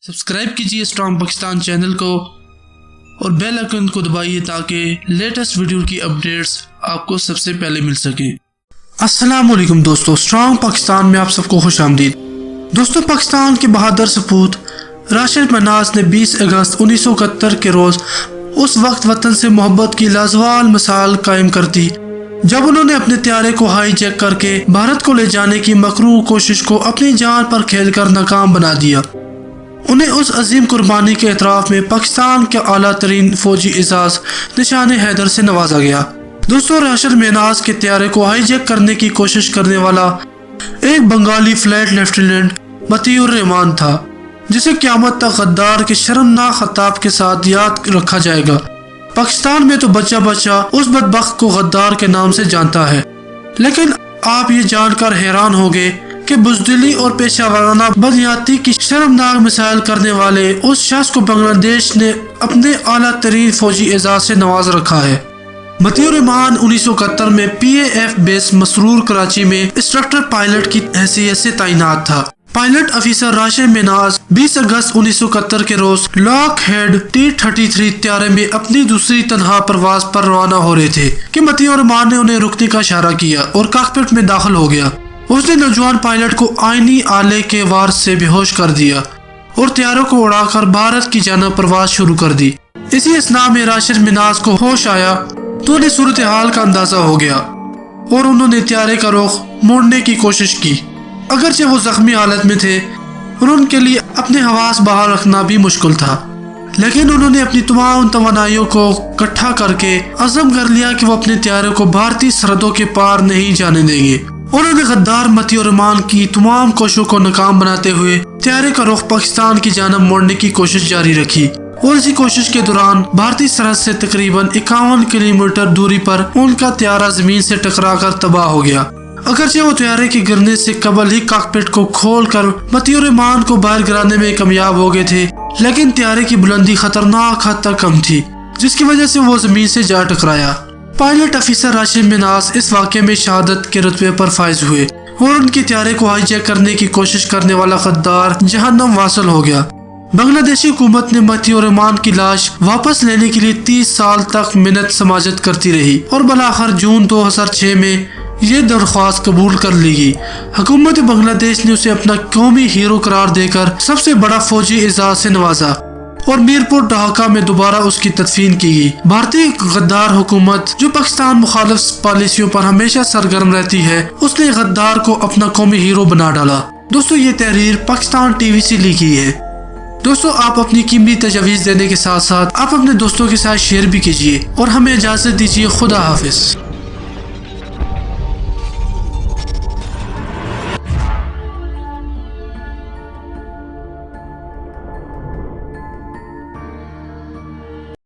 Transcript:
Subscribe कीजिए strong Pakistan channel को और बेल आइकन को दबाइए ताकि लेटेस्ट वीडियो की अपडेट्स आपको सबसे पहले मिल सके। अस्सलाम वालेकुम दोस्तों, स्ट्रॉन्ग पाकिस्तान में आप सबको खुश आमदीद। दोस्तों, पाकिस्तान के बहादुर सपूत राशिद मनास ने 20 अगस्त 1971 के रोज़ उस वक्त वतन से मोहब्बत की लाजवाल मिसाल कायम कर दी जब उन्होंने अपने त्यारे को हाईजैक करके भारत को ले जाने की मकरूर कोशिश को अपनी जान पर खेलकर नाकाम बना दिया। उन्हें उस अजीम कुर्बानी के एतराफ़ में पाकिस्तान के आला तरीन फौजी एजाज निशान हैदर से नवाजा गया। दोस्तों, राशिद मनास के त्यारे को हाईजैक करने की कोशिश करने वाला एक बंगाली फ्लाइट लेफ्टिनेंट मतियुर रहमान था, जिसे क़यामत तक गद्दार के शर्मनाक खिताब के साथ याद रखा जाएगा। पाकिस्तान में तो बच्चा बच्चा उस बदबख्त को गद्दार के नाम से जानता है, लेकिन आप ये जानकर हैरान होंगे कि बुज़दिली और पेशा बदनियती की शर्मनाक मिसाल करने वाले उस शख्स को बांग्लादेश ने अपने आला तरीन फौजी एजाज से नवाज रखा है। मतियुर रहमान 1971 में PAF बेस मसरूर कराची में इंस्ट्रक्टर पायलट की हैसियत से तैनात था। पायलट अफीसर राशिद मनास 20 अगस्त 1971 के रोज लॉकहेड T-33 त्यारे में अपनी दूसरी तनहा प्रवास पर रवाना हो रहे थे कि मतियुर रहमान ने उन्हें रुकने का इशारा किया और कॉकपिट में दाखिल हो गया। उसने नौजवान पायलट को आईनी आले के वार से बेहोश कर दिया और त्यारों को उड़ाकर भारत की जानिब परवास शुरू कर दी। इसी असना में राशिद मनास को होश आया तो उन्हें सूरत हाल का अंदाजा हो गया और उन्होंने त्यारे का रुख मोड़ने की कोशिश की। अगरचे वो जख्मी हालत में थे और उनके लिए अपने हवास बाहर रखना भी मुश्किल था, लेकिन उन्होंने अपनी तमाम तवानाइयों को इकट्ठा करके अज़म कर लिया कि वो अपने त्यारे को भारतीय सरहदों के पार नहीं जाने देंगे। उन्होंने गद्दार मतियुर रहमान की तमाम कोशिशों को नाकाम बनाते हुए त्यारे का रुख पाकिस्तान की जानिब मोड़ने की कोशिश जारी रखी और इसी कोशिश के दौरान भारतीय सरहद से तकरीबन 51 किलोमीटर दूरी पर उनका त्यारा जमीन से टकराकर तबाह हो गया। अगरचे वो त्यारे के गिरने से कबल ही कॉकपिट को खोलकर मतियुर रहमान को बाहर गिराने में कामयाब हो गए थे, लेकिन त्यारे की बुलंदी खतरनाक हद तक कम थी, जिसकी वजह से वो जमीन से जा टकराया। पायलट अफीसर राशिद मनास इस वाक़े में शहादत के रुतबे पर फाइज हुए और उनके त्यारे को हाईजैक करने की कोशिश करने वाला गद्दार जहन्नम वासल हो गया। बांग्लादेशी हुकूमत ने मतियुर रहमान की लाश वापस लेने के लिए 30 साल तक मिन्नत समाजत करती रही और बलाखिर जून 2006 में ये दरख्वास्त कबूल कर ली गई। हुकूमत बांग्लादेश ने उसे अपना कौमी हीरो करार देकर सबसे बड़ा फौजी एजाज से नवाजा और मीरपुर ढाका में दोबारा उसकी तदफीन की गई। भारतीय गद्दार हुकूमत जो पाकिस्तान मुखालिफ पॉलिसियों पर हमेशा सरगर्म रहती है, उसने गद्दार को अपना कौमी हीरो बना डाला। दोस्तों, ये तहरीर पाकिस्तान TV से लिखी है। दोस्तों, आप अपनी कीमती तजवीज़ देने के साथ साथ आप अपने दोस्तों के साथ शेयर भी कीजिए और हमें इजाज़त दीजिए। खुदा हाफिज।